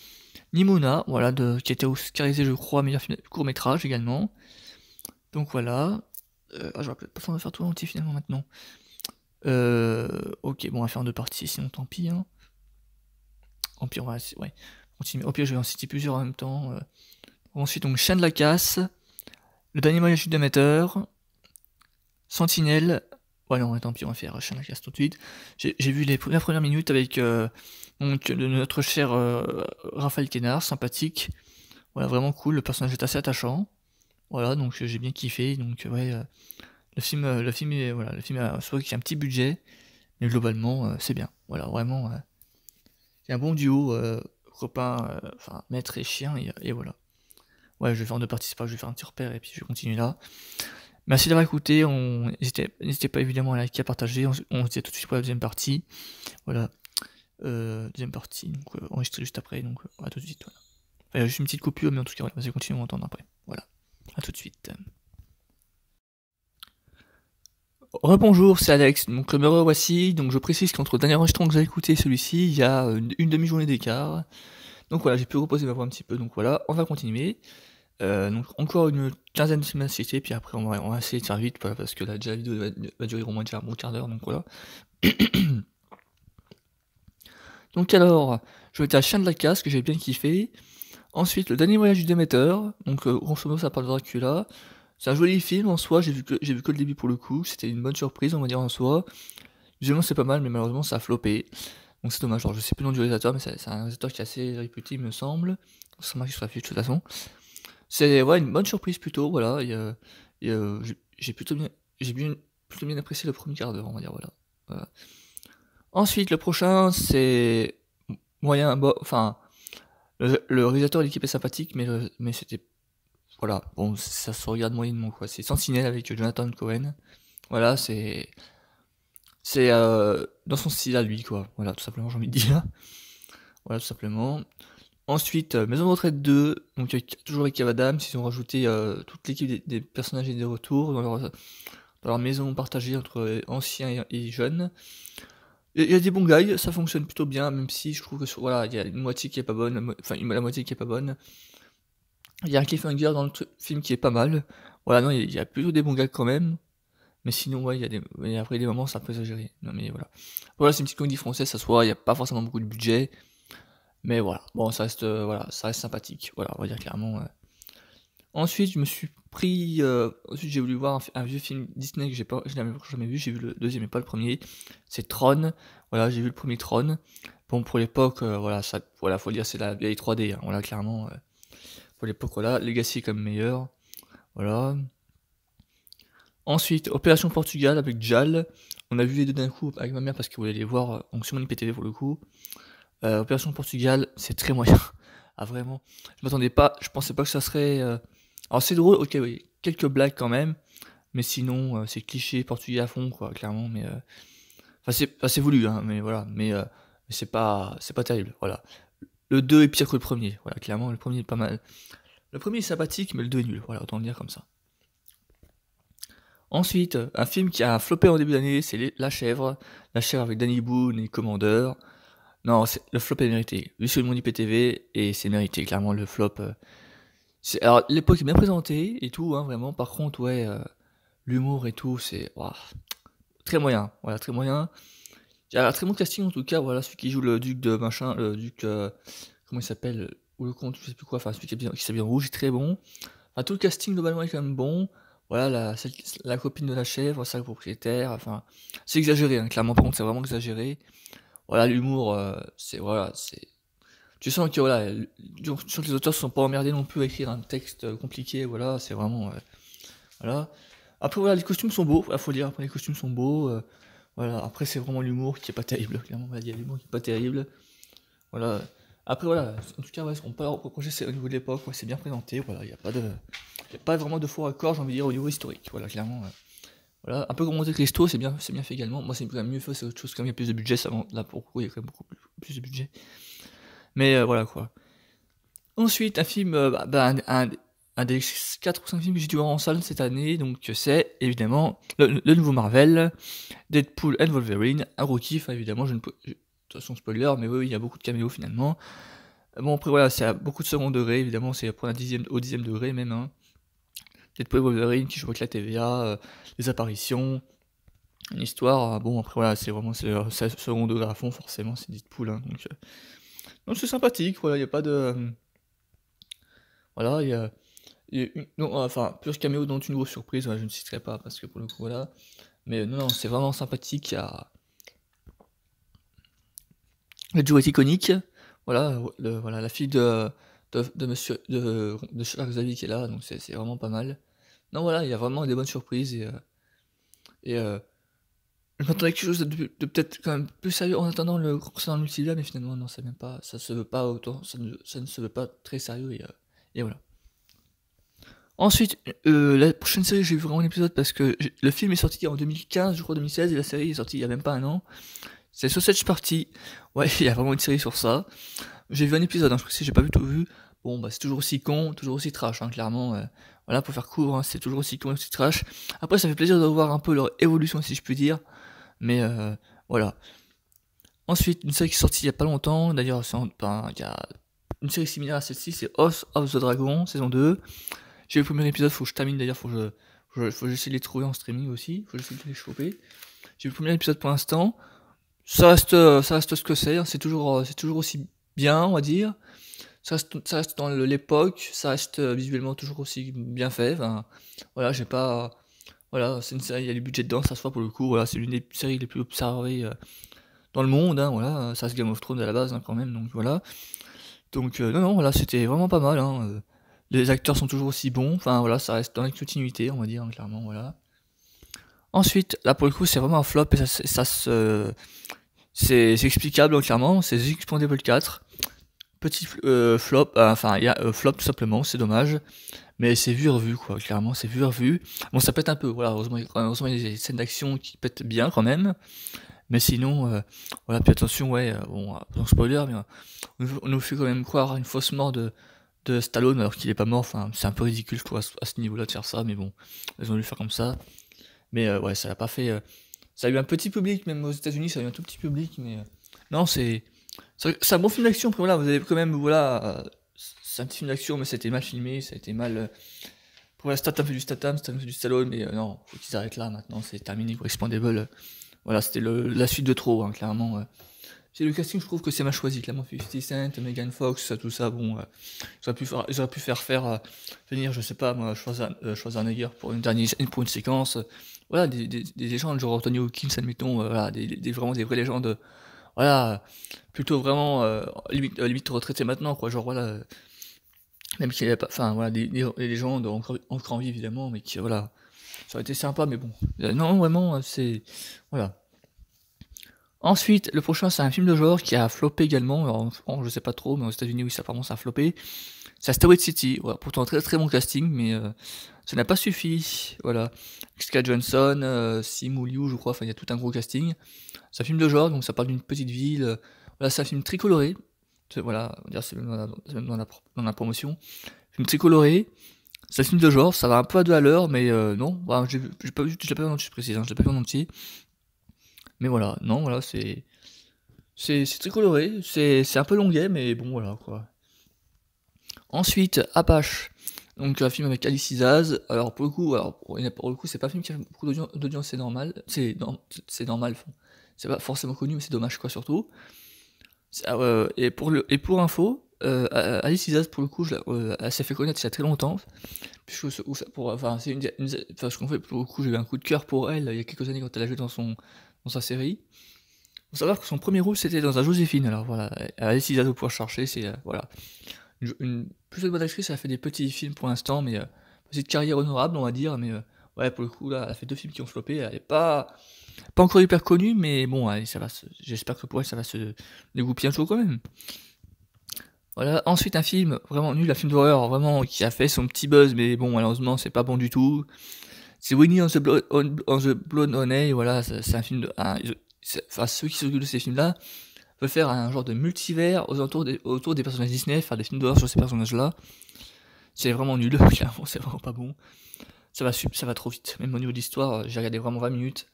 Nimona, voilà, qui a été oscarisé, je crois, meilleur film court-métrage également. Donc voilà. J'aurais peut-être pas besoin de faire tout entier finalement maintenant. Ok, bon, on va faire en deux parties, sinon tant pis. Hein. Au pire, on va continuer. Au pire, je vais en citer plusieurs en même temps. Ensuite, donc, Chien de la Casse, Le Dernier Voyage du Déméter, Sentinelle. Ouais, non, tant pis, on va faire Chien de la Casse tout de suite. J'ai vu la première minute avec donc, notre cher Raphaël Quénard, sympathique. Voilà, vraiment cool. Le personnage est assez attachant. Voilà, donc j'ai bien kiffé. Donc, ouais, le film est, voilà, le film a soit qu'il y a un petit budget, mais globalement, c'est bien. Voilà, vraiment. Il y a un bon duo, copain, enfin maître et chien, et voilà. Ouais, je vais faire en deux parties, c'est pas que je vais faire un petit repère et puis je vais continuer là. Merci d'avoir écouté, n'hésitez pas évidemment à liker, à partager, on se dit tout de suite pour la deuxième partie. Voilà, deuxième partie, donc enregistré juste après, donc à tout de suite. Voilà. Enfin, il y a juste une petite coupure, mais en tout cas, voilà, vas-y, continuez à m'entendre après. Voilà, à tout de suite. Rebonjour, c'est Alex, donc me revoici, donc je précise qu'entre le dernier enregistrement que j'ai écouté et celui-ci, il y a une demi-journée d'écart. Donc voilà, j'ai pu reposer ma voix un petit peu, donc voilà, on va continuer. Donc encore une quinzaine de films à citer, puis après on va essayer de faire vite, voilà, parce que là déjà la vidéo va durer au moins déjà un bon quart d'heure, donc voilà. Donc alors, je vais être à Chien de la Casse, que j'ai bien kiffé. Ensuite, Le Dernier Voyage du Déméter, donc grosso modo ça parle de Dracula. C'est un joli film en soi, j'ai vu que le début pour le coup, c'était une bonne surprise on va dire en soi. Visuellement c'est pas mal, mais malheureusement ça a floppé. Donc c'est dommage, alors je sais plus le nom du réalisateur, mais c'est un réalisateur qui est assez réputé il me semble. Ça marque sur la fiche de toute façon. C'est ouais, une bonne surprise plutôt, voilà. J'ai plutôt bien apprécié le premier quart d'heure, on va dire, voilà. Ensuite, le prochain, c'est moyen, enfin, le réalisateur et l'équipe est sympathique, mais c'était, voilà, bon, ça se regarde moyennement, quoi. C'est Sentinelle avec Jonathan Cohen. Voilà, c'est dans son style à lui, quoi. Voilà, tout simplement, j'ai envie de dire. Voilà, tout simplement. Ensuite, Maison de retraite 2, donc toujours avec Kev Adams, ils ont rajouté toute l'équipe des personnages et des retours dans leur maison partagée entre anciens et jeunes. Il y a des bons guys, ça fonctionne plutôt bien, même si je trouve que voilà, il y a une moitié qui est pas bonne, enfin la moitié qui est pas bonne. Il y a un cliffhanger dans le film qui est pas mal. Voilà, non, il y a plutôt des bons gars quand même. Mais sinon, ouais, il y a après des moments, c'est un peu exagéré. Non, mais voilà. Voilà, c'est une petite comédie française, ça se voit, il n'y a pas forcément beaucoup de budget. Mais voilà, bon, ça reste sympathique. Voilà, on va dire clairement. Ensuite, je me suis pris. Ensuite, j'ai voulu voir un vieux film Disney que je n'avais jamais vu. J'ai vu le deuxième et pas le premier. C'est Tron. Voilà, j'ai vu le premier Tron. Bon, pour l'époque, voilà, faut dire, c'est la vieille 3D. Hein, voilà, clairement. Pour l'époque, voilà, Legacy est quand même meilleur. Voilà. Ensuite, Opération Portugal avec Jal. On a vu les deux d'un coup avec ma mère parce qu'elle voulait les voir. Donc sur mon IPTV pour le coup. Opération Portugal, c'est très moyen. Ah vraiment. Je m'attendais pas, je pensais pas que ça serait. Alors c'est drôle, ok oui, quelques blagues quand même. Mais sinon, c'est cliché portugais à fond, quoi, clairement, mais. Enfin c'est voulu, hein, mais voilà. Mais c'est pas terrible, voilà. Le 2 est pire que le premier, voilà, clairement, le premier est pas mal. Le premier est sympathique, mais le 2 est nul, voilà, autant le dire comme ça. Ensuite, un film qui a floppé en début d'année, c'est La Chèvre. La Chèvre avec Danny Boone et Commander. Non, le flop est mérité. Vu sur mon IPTV, et c'est mérité, clairement, le flop. Alors, l'époque est bien présentée et tout, hein, vraiment. Par contre, ouais, l'humour et tout, c'est. Ouah, très moyen, voilà, très moyen. Il y a un très bon casting en tout cas, voilà, celui qui joue le duc de machin, le duc, comment il s'appelle? Ou le comte, je sais plus quoi, enfin celui qui s'habille en rouge est très bon. Enfin tout le casting globalement est quand même bon. Voilà, la copine de la chèvre, ça le propriétaire, enfin, c'est exagéré, hein, clairement par contre c'est vraiment exagéré. Voilà, l'humour, c'est tu sens que voilà, tu sens que les auteurs se sont pas emmerdés non plus à écrire un texte, compliqué, voilà, c'est vraiment, voilà. Après voilà, les costumes sont beaux, il faut dire, après les costumes sont beaux, voilà, après c'est vraiment l'humour qui est pas terrible, clairement, il y a l'humour qui est pas terrible, voilà. Après voilà, en tout cas, ouais, on peut leur reprocher, c'est au niveau de l'époque, ouais, c'est bien présenté, voilà, il y a pas vraiment de faux raccords, j'ai envie de dire, au niveau historique, voilà, clairement, voilà. Un peu comme Monte Cristo, c'est bien fait également, moi c'est quand même mieux fait, c'est autre chose, quand même, il y a plus de budget, ça, là, pour le coup, il y a quand même beaucoup plus de budget. Mais voilà, quoi. Ensuite, un film, un des 4 ou 5 films que j'ai dû voir en salle cette année, donc c'est évidemment le nouveau Marvel, Deadpool and Wolverine, un gros kiff, hein, évidemment, de toute façon spoiler, mais oui, il y a beaucoup de caméos finalement. Bon, après voilà, c'est à beaucoup de second degré, évidemment, c'est pour au 10e degré même, hein. Deadpool et Wolverine qui joue avec la TVA, les apparitions, une histoire, bon après voilà, c'est second degré à fond, forcément, c'est Deadpool, hein, donc c'est sympathique, voilà, il n'y a pas de... Voilà, non, enfin, plus caméo dont une grosse surprise, ouais, je ne citerai pas parce que pour le coup, voilà. Mais non, c'est vraiment sympathique. Le duo est iconique. Voilà, voilà la fille de monsieur de Charles Xavier qui est là, donc c'est vraiment pas mal. Non, voilà, il y a vraiment des bonnes surprises et je m'attendais à quelque chose de peut-être quand même plus sérieux en attendant le concernant le multivers, mais finalement non, c'est même pas, ça se veut pas autant, ça ne se veut pas très sérieux et voilà. Ensuite, la prochaine série, j'ai vu vraiment un épisode parce que le film est sorti en 2015, je crois 2016, et la série est sortie il y a même pas un an. C'est Sausage Party. Ouais, il y a vraiment une série sur ça. J'ai vu un épisode, hein, je précise, j'ai pas vu tout vu. Bon, bah c'est toujours aussi con, toujours aussi trash, hein, clairement. Voilà, pour faire court, hein, c'est toujours aussi con et aussi trash. Après, ça fait plaisir de voir un peu leur évolution, si je puis dire. Mais voilà. Ensuite, une série qui est sortie il y a pas longtemps, d'ailleurs, il y a une série similaire à celle-ci, c'est House of the Dragon, saison 2. J'ai vu le premier épisode, faut que je termine d'ailleurs, faut que j'essaie de les trouver en streaming aussi, faut que j'essaie de les choper. J'ai vu le premier épisode pour l'instant, ça reste ce que c'est, hein, c'est toujours aussi bien, on va dire. Ça reste dans l'époque, ça reste visuellement toujours aussi bien fait. Enfin, voilà, j'ai pas, voilà, c'est une série, il y a du budget dedans, ça se voit pour le coup. Voilà, c'est l'une des séries les plus observées dans le monde, hein, voilà, ça reste Game of Thrones à la base, hein, quand même, donc voilà. Donc non, voilà, c'était vraiment pas mal, hein. Les acteurs sont toujours aussi bons, enfin voilà, ça reste dans la continuité, on va dire, hein, clairement, voilà. Ensuite, là pour le coup, c'est vraiment un flop et c'est explicable, hein, clairement, c'est The Expandable 4. Petit flop, enfin, il y a flop tout simplement, c'est dommage, mais c'est vu et revu, quoi, clairement, c'est vu et revu. Bon, ça pète un peu, voilà, heureusement il y a des scènes d'action qui pètent bien quand même, mais sinon, voilà, puis attention, ouais, bon, non spoiler, mais on nous fait quand même croire une fausse mort de Stallone alors qu'il est pas mort, enfin, c'est un peu ridicule, je trouve, à ce niveau-là de faire ça, mais bon, ils ont dû le faire comme ça. Mais ouais, ça l'a pas fait. Ça a eu un petit public, même aux États-Unis, ça a eu un tout petit public, mais non, c'est un bon film d'action. Après, voilà, vous avez quand même, voilà, c'est un petit film d'action, mais ça a été mal filmé, ça a été mal. Pour la Statham fait du Statham fait du Stallone, mais non, faut qu'ils arrêtent là maintenant, c'est terminé pour Expandable. Voilà, c'était la suite de trop, hein, clairement. C'est le casting, je trouve que c'est mal choisi, clairement. 50 Cent, Megan Fox, tout ça, bon, ils auraient pu faire venir, je sais pas, moi, Schwarzenegger pour pour une séquence. Voilà, des légendes, genre Anthony Hopkins, admettons, voilà, vraiment des vraies légendes, voilà, plutôt vraiment, limite retraité maintenant, quoi, genre, voilà, même qu'il n'y avait pas, enfin, voilà, des légendes encore en vie, évidemment, mais qui, voilà, ça aurait été sympa, mais bon, non, vraiment, c'est, voilà. Ensuite, le prochain, c'est un film de genre qui a floppé également. Alors, en France, je sais pas trop, mais aux États-Unis, oui, ça apparemment ça a floppé. C'est Asteroid City. Voilà, pourtant un très très bon casting, mais ça n'a pas suffi. Voilà. Ska Johnson, Simu Liu, je crois. Enfin, il y a tout un gros casting. C'est un film de genre, donc ça parle d'une petite ville. Voilà, c'est un film très coloré. Voilà, on va dire c'est même dans la promotion. Film très coloré. C'est un film de genre, ça va un peu à deux à l'heure, mais non. Voilà, je l'ai pas vu en entier, je précise. Hein, je l'ai pas vu en entier. Mais voilà, non, voilà, c'est très coloré, c'est un peu longuet, mais bon, voilà, quoi. Ensuite, Apache. Donc un film avec Alice Isaz. Alors pour le coup, c'est pas un film qui a beaucoup d'audience, c'est normal. C'est normal. Enfin, c'est pas forcément connu, mais c'est dommage quoi surtout. Et pour info, Alice Isaz pour le coup, elle s'est fait connaître il y a très longtemps. Puisque enfin c'est enfin ce qu'on fait pour le coup, j'ai eu un coup de cœur pour elle il y a quelques années quand elle a joué dans sa série. Faut savoir que son premier rôle c'était dans un Joséphine. Alors voilà, Alice Isaz au point chercher, c'est voilà. Plutôt bonne actrice, elle a fait des petits films pour l'instant, mais petite carrière honorable, on va dire. Mais ouais, pour le coup, là, elle a fait 2 films qui ont floppé. Elle est pas encore hyper connue, mais bon, allez, j'espère que pour elle, ça va se dégoupiller un jour quand même. Voilà. Ensuite, un film vraiment nul, un film d'horreur vraiment qui a fait son petit buzz, mais bon, malheureusement, c'est pas bon du tout. C'est Winnie on the Blood Honey. Voilà, c'est un film enfin, ceux qui s'occupent de ces films-là veulent faire un genre de multivers autour des personnages Disney, faire des films d'horreur sur ces personnages-là. C'est vraiment nul, clairement, c'est vraiment pas bon. Ça va trop vite. Même au niveau de l'histoire, j'ai regardé vraiment 20 minutes.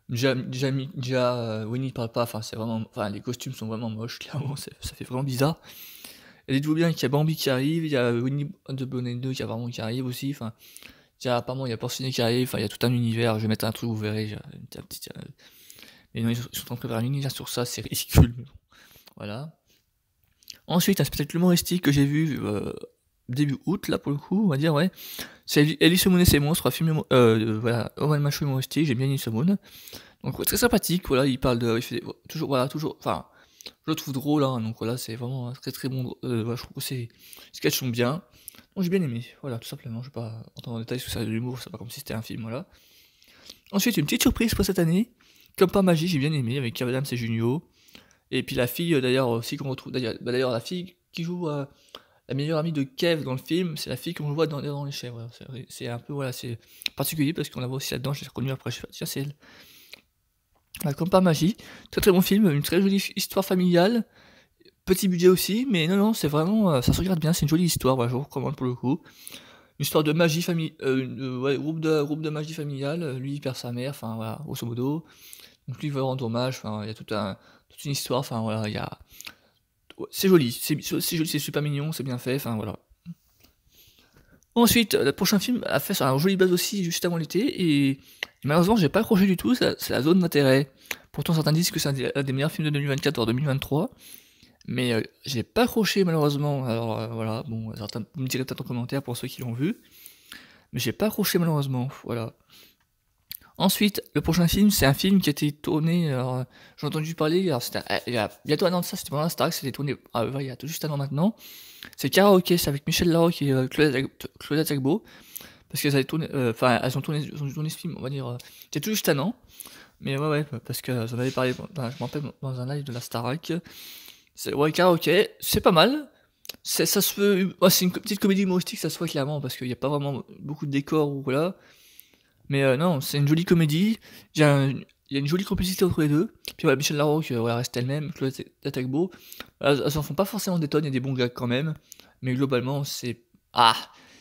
Winnie parle pas, enfin, les costumes sont vraiment moches, clairement, ça fait vraiment bizarre. Et dites-vous bien qu'il y a Bambi qui arrive, il y a Winnie the Blonde 2 qui arrive aussi, enfin, apparemment, il y a Porcinet qui arrive, enfin, il y a tout un univers, je vais mettre un truc, vous verrez, mais non, ils sont en train de préparer un univers sur ça, c'est ridicule, mais bon, voilà. Ensuite, un spectacle humoristique que j'ai vu début août, là, pour le coup, on va dire, ouais. C'est Elise Moon et ses monstres, un film, voilà, Oman Macho humoristique, j'aime bien Elise Moon. Donc, ouais, très sympathique, voilà, il parle de, il fait toujours, enfin, je le trouve drôle, hein, donc voilà, c'est vraiment un très très bon, voilà, je trouve que ces sketchs sont bien. Donc, j'ai bien aimé, voilà, tout simplement, je vais pas entrer en détail parce que c'est de l'humour, c'est pas comme si c'était un film, voilà. Ensuite, une petite surprise pour cette année, comme par magie, j'ai bien aimé, avec Kev Adams et Junio. Et puis la fille, d'ailleurs, aussi qu'on retrouve, d'ailleurs, la fille qui joue la meilleure amie de Kev dans le film, c'est la fille qu'on voit dans les chèvres. C'est un peu, voilà, c'est particulier parce qu'on la voit aussi là-dedans, je l'ai reconnue après, je sais pas, tiens, c'est elle. Voilà, comme par magie, très très bon film, une très jolie histoire familiale, petit budget aussi, mais non, c'est vraiment, ça se regarde bien, c'est une jolie histoire, voilà, je vous recommande pour le coup. Une histoire de magie ouais, groupe de magie familiale, lui il perd sa mère, enfin voilà, grosso modo. Donc lui il veut rendre hommage, enfin il y a toute une histoire, enfin voilà, il y a... C'est joli, c'est joli, c'est super mignon, c'est bien fait, enfin voilà. Ensuite, le prochain film a fait un joli buzz aussi juste avant l'été, et malheureusement j'ai pas accroché du tout, c'est La Zone d'intérêt. Pourtant certains disent que c'est un des meilleurs films de 2024 voire 2023, mais j'ai pas accroché malheureusement, alors voilà, bon, certains me direz peut-être en commentaire pour ceux qui l'ont vu, mais j'ai pas accroché malheureusement, voilà. Ensuite, le prochain film, c'est un film qui a été tourné, alors j'ai entendu parler, alors c'était il y a bientôt un an de ça, c'était pendant la Starac, c'était tourné il y a tout juste un an maintenant. C'est Karaoké, c'est avec Michel Larocque et Claudia Tagbo, parce qu'elles avaient tourné, enfin elles ont tourné ce film, on va dire, c'était tout juste un an, mais ouais, parce que j'en avais parlé, je me rappelle dans un live de la Starac. Ouais, Karaoké, c'est pas mal. Ça se veut, c'est une petite comédie humoristique, ça se voit clairement, parce qu'il n'y a pas vraiment beaucoup de décors ou voilà. Mais non, c'est une jolie comédie. Il y a une jolie complicité entre les deux. Puis voilà, Michel Larocque voilà, reste elle-même. Claudia Tagbo, elles s'en font pas forcément des tonnes, il y a des bons gags quand même. Mais globalement, c'est. Ah,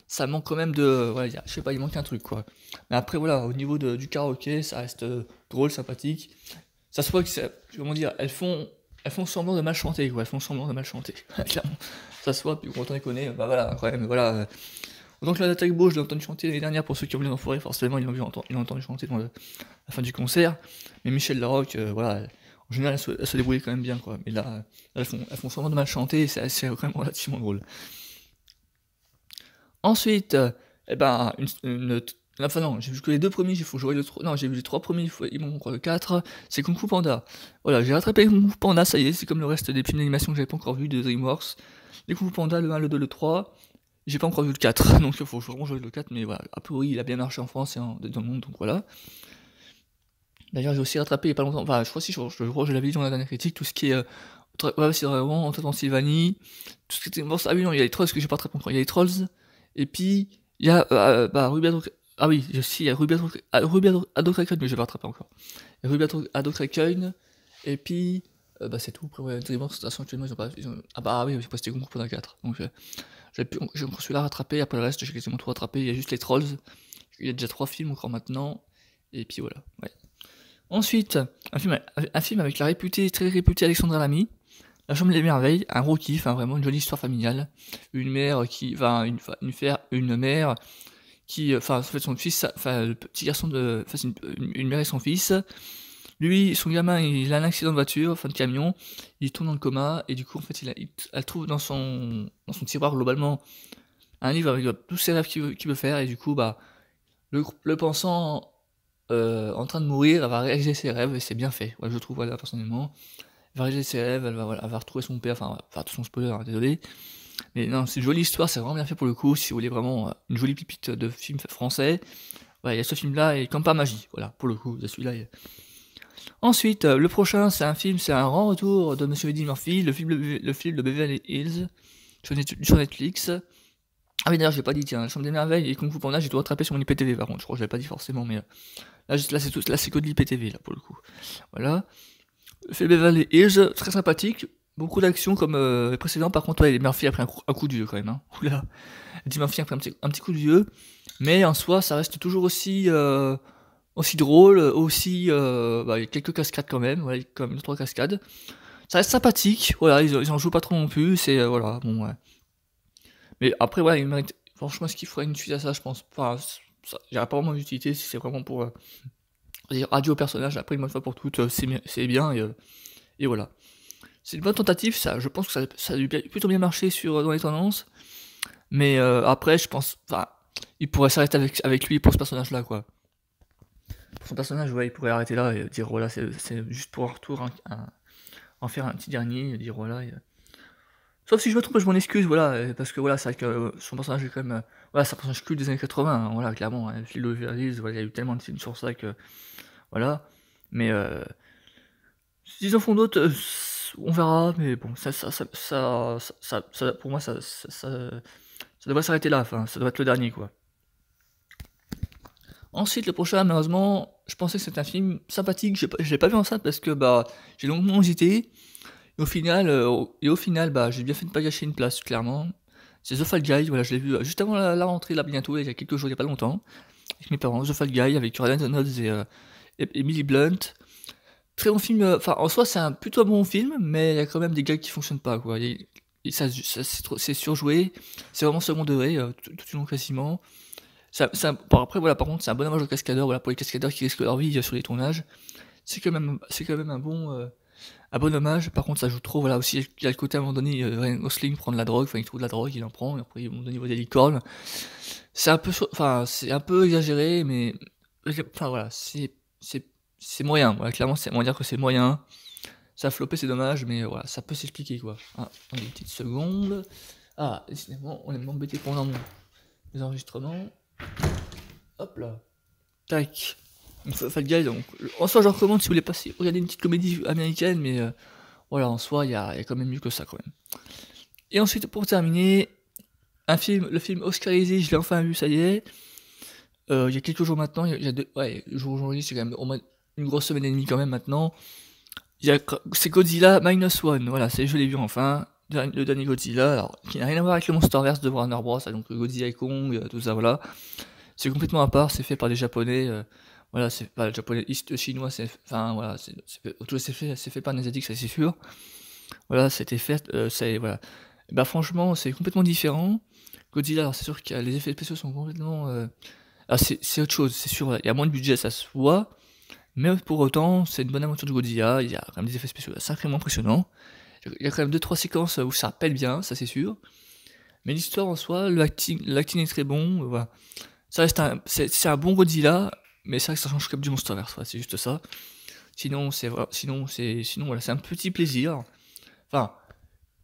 ça manque quand même de. Voilà, je sais pas, il manque un truc quoi. Mais après, voilà, au niveau du karaoké, ça reste drôle, sympathique. Ça se voit que c'est. Comment dire, elles font semblant de mal chanter quoi. Elles font semblant de mal chanter. Clairement. Ça se voit, puis quand on les connaît, bah voilà, quand même, voilà. Donc la Tagbo, je l'ai entendu chanter l'année dernière, pour ceux qui ont vu les Enfoirés, forcément ils l'ont entendu chanter dans la fin du concert. Mais Michel Larocque, voilà, en général elle se débrouillait quand même bien quoi. Mais là, elles font semblant de mal chanter, et c'est quand même relativement drôle. Ensuite, enfin non, j'ai vu que les 2 premiers, il faut jouer non, j'ai vu les 3 premiers, il manque encore le 4, c'est Kung Fu Panda. Voilà, j'ai rattrapé Kung Fu Panda, ça y est, c'est comme le reste des films d'animation que j'avais pas encore vu de DreamWorks. Les Kung Fu Panda, le 1, le 2, le 3. J'ai pas encore vu le 4, donc il faut vraiment jouer le 4, mais voilà, a priori il a bien marché en France et dans le monde, donc voilà. D'ailleurs j'ai aussi rattrapé il y a pas longtemps, enfin je crois que je l'avais dit dans la dernière critique, tout ce qui est, ouais c'est vraiment en Transylvanie, tout ce qui était, bon, ah oui non, il y a les Trolls que j'ai pas rattrapé encore, il y a les Trolls, et puis il y a, Ruby ah oui, il y a Ruby Adocraken que j'ai pas rattrapé encore. Il y a Ruby Adocraken, et puis, c'est tout, après ouais, DreamWorks, de toute façon actuellement ils ont pas, ah bah oui, j'ai posté concours pendant 4, donc j'ai encore celui-là rattrapé, après le reste j'ai quasiment tout rattrapé, il y a juste les Trolls, il y a déjà 3 films encore maintenant, et puis voilà, ouais. Ensuite, un film avec la très réputée Alexandra Lamy, La Chambre des Merveilles, un gros kiff, hein, vraiment une jolie histoire familiale. Une mère qui, une mère qui, en fait son fils, le petit garçon de, c'est une mère et son fils. Lui, son gamin, il a un accident de voiture, enfin de camion, il tombe dans le coma, et du coup, en fait, elle trouve dans son tiroir, globalement, un livre avec tous ses rêves qu'il veut faire, et du coup, bah, le pensant en train de mourir, elle va réaliser ses rêves, et c'est bien fait, ouais, je trouve, voilà, personnellement. Elle va réaliser ses rêves, elle va retrouver son père, enfin, tout son spoiler, hein, désolé. Mais non, c'est une jolie histoire, c'est vraiment bien fait pour le coup, si vous voulez vraiment une jolie pipite de film français. Ouais, il y a ce film-là, et comme par magie, voilà, pour le coup, celui-là. Ensuite, le prochain, c'est un grand retour de Monsieur Eddie Murphy, le film de Beverly Hills, sur Netflix. Ah oui, d'ailleurs, je l'ai pas dit, tiens, La Chambre des Merveilles et Kung Fu Panda, j'ai tout rattrapé sur mon IPTV, par contre, je crois que je l'ai pas dit forcément, mais là, c'est que de l'IPTV, là, pour le coup. Voilà. Le film Beverly Hills, très sympathique, beaucoup d'action comme les précédents, par contre, ouais, Eddie Murphy a pris un coup de vieux, quand même, hein. Oula. Eddie Murphy a pris un petit coup de vieux, mais en soi, ça reste toujours aussi drôle, aussi, il y a quelques cascades quand même, ouais, comme 2-3 cascades. Ça reste sympathique, voilà, ils en jouent pas trop non plus, c'est, voilà, bon, ouais. Mais après, voilà, il mérite, franchement, est-ce qu'il faudrait une suite à ça, je pense pas, il n'y a pas vraiment d'utilité si c'est vraiment pour dire adieu au personnage, après, une bonne fois pour toutes, c'est bien, et voilà. C'est une bonne tentative, ça, je pense que ça a dû plutôt bien marcher dans les tendances, mais après, je pense, il pourrait s'arrêter avec lui pour ce personnage-là, quoi. Pour son personnage, ouais, il pourrait arrêter là et dire voilà, c'est juste pour un retour, en faire un petit dernier, et dire voilà. Sauf si je me trompe, je m'en excuse, voilà, parce que voilà, c'est vrai que son personnage est quand même. Voilà, c'est un personnage culte des années 80, hein, voilà, clairement. Hein, Phil Lewis, voilà, il y a eu tellement de films sur ça que. Voilà. Mais s'ils en font d'autres, on verra, mais bon, pour moi, ça devrait s'arrêter là, enfin, ça doit être le dernier, quoi. Ensuite, le prochain, malheureusement, je pensais que c'était un film sympathique, je l'ai pas vu en salle parce que j'ai longuement hésité. Et au final, j'ai bien fait de ne pas gâcher une place, clairement. C'est The Fall Guy, voilà, je l'ai vu juste avant la rentrée, là, bientôt, il y a quelques jours, il y a pas longtemps, avec mes parents. The Fall Guy, avec Ryan Reynolds et Emily Blunt. Très bon film, en soi, c'est un plutôt bon film, mais il y a quand même des gags qui fonctionnent pas, quoi. C'est surjoué, c'est vraiment second degré, tout du long quasiment. Après, voilà, par contre, c'est un bon hommage aux cascadeurs, voilà, pour les cascadeurs qui risquent leur vie sur les tournages. C'est quand même un bon hommage. Par contre, ça joue trop, voilà, aussi, il y a le côté à un moment donné, Ryan Gosling prend de la drogue, il trouve de la drogue, il en prend, et après, à un moment donné, il voit des licornes. C'est un peu exagéré, mais, voilà, c'est moyen, voilà, clairement, on va dire que c'est moyen. Ça a floppé, c'est dommage, mais voilà, ça peut s'expliquer, quoi. Ah, attendez une petite seconde. Ah, décidément, on est m'embêté pendant mes enregistrements. Hop là. Tac. Donc, Fall Guy, donc, en soi, je recommande si vous voulez passer, regarder une petite comédie américaine, mais voilà, en soi, il y a quand même mieux que ça, quand même. Et ensuite, pour terminer, le film Oscarisé, je l'ai enfin vu, ça y est. Il y a quelques jours maintenant, il y a le jour aujourd'hui, c'est quand même au moins une grosse semaine et demie quand même maintenant. C'est Godzilla Minus One, voilà, je l'ai vu enfin. Le dernier Godzilla, alors, qui n'a rien à voir avec le Monsterverse de Warner Bros, donc Godzilla et Kong, tout ça, voilà. C'est complètement à part, c'est fait par des japonais, voilà, c'est pas le japonais, chinois, voilà, c'est fait par un asiatique, ça c'est sûr. Voilà, c'était fait, voilà. Franchement, c'est complètement différent. Godzilla, alors c'est sûr que les effets spéciaux sont complètement, alors c'est autre chose, c'est sûr, il y a moins de budget, ça se voit, mais pour autant, c'est une bonne aventure de Godzilla, il y a quand même des effets spéciaux sacrément impressionnants. Il y a quand même 2-3 séquences où ça pèle bien, ça c'est sûr. Mais l'histoire en soi, l'acting est très bon, voilà. Ça reste c'est un bon Godzilla, mais ça change comme du Monsterverse, voilà, c'est juste ça. Sinon voilà, c'est un petit plaisir. Enfin,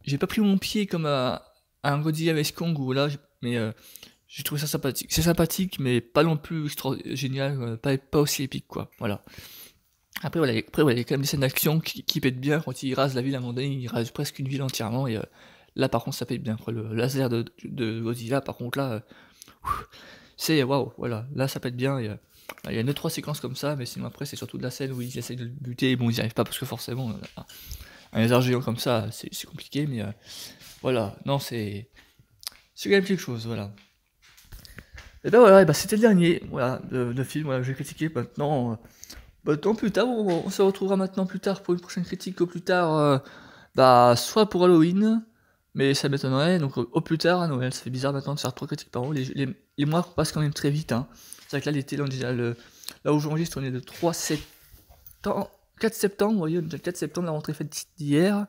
j'ai pas pris mon pied comme à un Godzilla vs Kong ou là, mais j'ai trouvé ça sympathique. C'est sympathique, mais pas non plus génial, pas aussi épique, quoi. Voilà. Après, voilà, il y a quand même des scènes d'action qui pètent bien quand il rase la ville à un moment donné, il rase presque une ville entièrement, et là, par contre, ça pète bien, quoi. Le laser de Godzilla, par contre, là, c'est waouh, voilà, là, ça pète bien, et il y a 2-3 séquences comme ça, mais sinon, après, c'est surtout de la scène où ils essayent de le buter, et bon, ils n'y arrivent pas parce que forcément, un laser géant comme ça, c'est compliqué, mais voilà, non, c'est quand même quelque chose, voilà. Et ben voilà, c'était le dernier, voilà, de film, voilà, que j'ai critiqué. Maintenant, plus tard, on se retrouvera maintenant plus tard pour une prochaine critique, au plus tard Bah, soit pour Halloween, mais ça m'étonnerait, donc au plus tard à Noël. Ça fait bizarre maintenant de faire 3 critiques par an. Les mois passent quand même très vite, hein. C'est vrai que là, l'été, là, on est déjà là où j'enregistre, on est le 4 septembre, vous voyez, on est déjà le 4 septembre, la rentrée faite d'hier.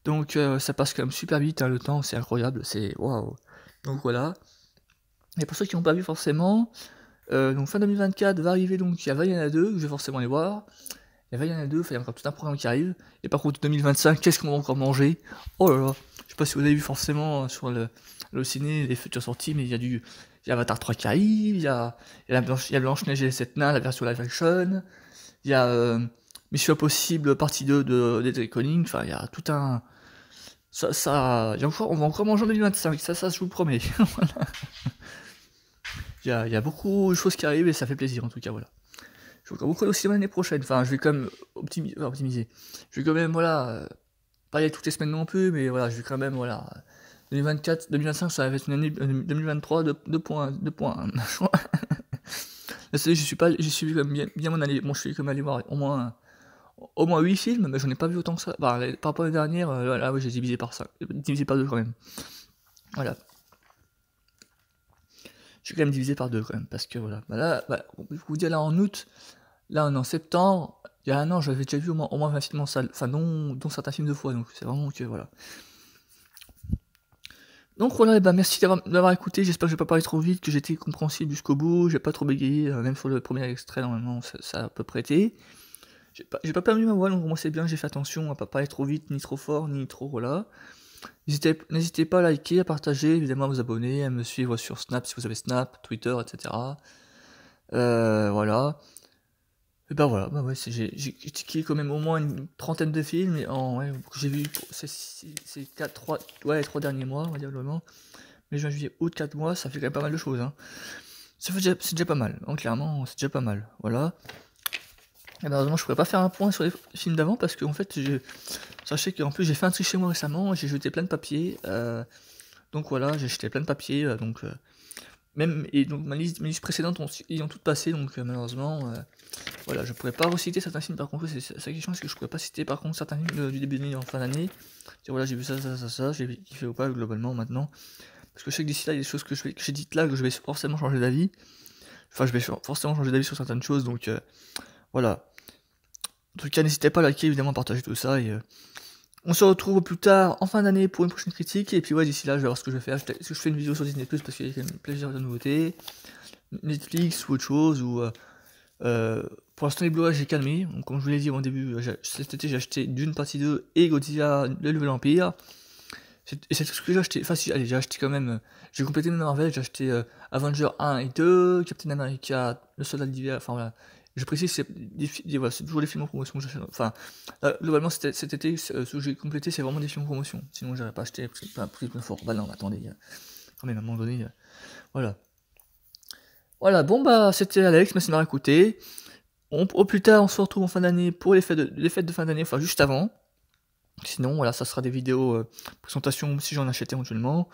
Donc ça passe quand même super vite, hein, le temps, c'est incroyable, c'est waouh. Donc voilà. Et pour ceux qui n'ont pas vu forcément, donc fin 2024 va arriver, donc il y a Vaiana 2, que je vais forcément aller voir. Il y a Vaiana 2, il y a encore tout un programme qui arrive. Et par contre 2025, qu'est-ce qu'on va encore manger? Oh là là, je sais pas si vous avez vu forcément sur le ciné les futures sorties, mais il y a Avatar 3 qui arrive, il y a Blanche-Neige et les 7 nains, la version live action, il y a Mission Impossible partie 2 de Dead Reckoning, enfin il y a tout un... on va encore manger en 2025, ça je vous le promets. Voilà. Il y a beaucoup de choses qui arrivent et ça fait plaisir en tout cas, voilà. Je vais encore beaucoup au cinéma l'année prochaine, enfin je vais quand même optimiser. Je vais quand même, voilà, pas y aller toutes les semaines non plus, mais voilà, je vais quand même, voilà. 2024, 2025, ça va être une année 2023, 2 points. Là, je suis quand même bien mon année. Bon, je suis quand même allé voir au moins 8 films, mais j'en ai pas vu autant que ça. Bah, par rapport à l'année dernière, là, oui, j'ai divisé par 5, divisé par 2 quand même. Voilà. Je suis quand même divisé par 2 quand même, parce que voilà. Bah là, je vous dis là en août, là on est en septembre, il y a un an, j'avais déjà vu au moins 20 films en salle, enfin dont certains films 2 fois, donc c'est vraiment que voilà. Donc voilà, et bah merci d'avoir écouté, j'espère que j'ai pas parlé trop vite, que j'ai été compréhensible jusqu'au bout, j'ai pas trop bégayé, même sur le premier extrait, normalement ça a peu prêté. J'ai pas perdu ma voix, donc moi c'est bien, j'ai fait attention à pas parler trop vite, ni trop fort, ni trop, voilà. N'hésitez pas à liker, à partager, évidemment à vous abonner, à me suivre sur Snap si vous avez Snap, Twitter, etc. Voilà. Et bah voilà, bah ouais, j'ai tiqué quand même au moins une trentaine de films, ouais, que j'ai vu ces 3 derniers mois, on va dire globalement. Mais juin, juillet, août, 4 mois, ça fait quand même pas mal de choses, hein. C'est déjà pas mal, hein, clairement, c'est déjà pas mal, voilà. Et malheureusement, je pourrais pas faire un point sur les films d'avant, parce qu'en fait, sachez qu'en plus, j'ai fait un tri chez moi récemment, j'ai jeté plein de papiers, donc voilà, j'ai jeté plein de papiers, donc mes listes précédentes ayant toutes passé, donc malheureusement, voilà, je pourrais pas reciter certains films, par contre, c'est la question, est-ce que je pourrais pas citer par contre certains films du début d'année en fin d'année, voilà, j'ai vu ça, j'ai kiffé ou pas globalement maintenant, parce que je sais que d'ici là, il y a des choses que j'ai dites là, que je vais forcément changer d'avis, enfin je vais forcément changer d'avis sur certaines choses, donc voilà. En tout cas, n'hésitez pas à liker, évidemment, à partager tout ça, et on se retrouve plus tard, en fin d'année, pour une prochaine critique, et puis ouais, d'ici là, je vais voir ce que je vais faire, est-ce que je fais une vidéo sur Disney+, parce qu'il y a quand même plaisir de nouveautés, Netflix ou autre chose, ou pour l'instant les Blu-ray j'ai calmé, donc comme je vous l'ai dit au début, cet été j'ai acheté Dune partie 2 et Godzilla le Nouvel Empire, et c'est tout ce que j'ai acheté, enfin si, allez, j'ai acheté quand même, j'ai complété mes Marvel, j'ai acheté Avengers 1 et 2, Captain America, Le Soldat d'hiver, enfin voilà, je précise, c'est toujours les films en promotion que j'achète, enfin, globalement cet été, ce que j'ai complété c'est vraiment des films en promotion, sinon j'aurais pas acheté, pas plus fort, bah non, attendez, quand même à un moment donné, voilà. Voilà, bon bah c'était Alex, merci de m'avoir écouté. Au plus tard, on se retrouve en fin d'année pour les fêtes de fin d'année, enfin juste avant. Sinon, voilà, ça sera des vidéos présentation si j'en achète éventuellement,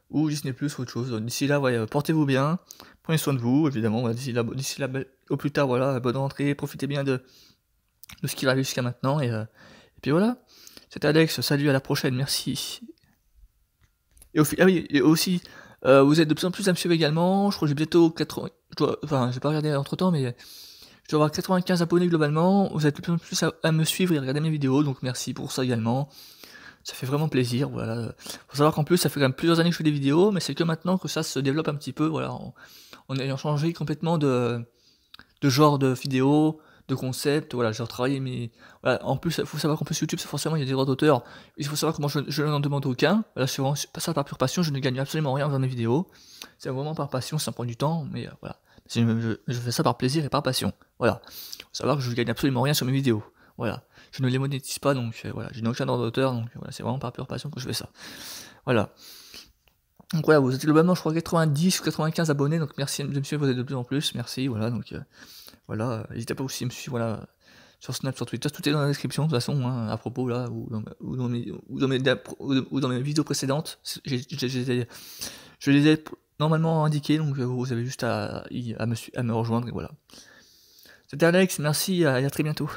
ou Disney Plus ou autre chose. D'ici là, ouais, portez-vous bien, prenez soin de vous, évidemment. Voilà, d'ici là, au plus tard, voilà, bonne rentrée, profitez bien de ce qui va arriver jusqu'à maintenant, et puis voilà. C'était Alex, salut, à la prochaine, merci. Et aussi, vous êtes de plus en plus à me suivre également, je crois que j'ai bientôt 80, enfin, j'ai pas regardé entre temps, mais je dois avoir 95 abonnés globalement, vous êtes de plus en plus à me suivre et à regarder mes vidéos, donc merci pour ça également, ça fait vraiment plaisir, voilà. Faut savoir qu'en plus, ça fait quand même plusieurs années que je fais des vidéos, mais c'est que maintenant que ça se développe un petit peu, voilà, en ayant changé complètement de genre de vidéos, de concept, voilà, j'ai retravaillé mes... Voilà, en plus, il faut savoir qu'en plus YouTube, forcément, il y a des droits d'auteur, il faut savoir que moi, je n'en demande aucun, voilà, c'est vraiment pas ça par pure passion, je ne gagne absolument rien dans mes vidéos, c'est vraiment par passion, ça prend du temps, mais voilà, je fais ça par plaisir et par passion, voilà, faut savoir que je ne gagne absolument rien sur mes vidéos, voilà, je ne les monétise pas, donc voilà, je n'ai aucun droit d'auteur, donc voilà, c'est vraiment par pure passion que je fais ça, voilà. Donc voilà, vous êtes globalement, je crois, 90 ou 95 abonnés, donc merci de me suivre, vous êtes de plus en plus, merci, voilà, donc... Voilà, n'hésitez pas aussi à me suivre, voilà, sur Snap, sur Twitter, tout est dans la description de toute façon, hein, à propos là, ou dans mes vidéos précédentes, je les ai normalement indiqués, donc vous avez juste à me rejoindre, et voilà. C'était Alex, merci, à très bientôt.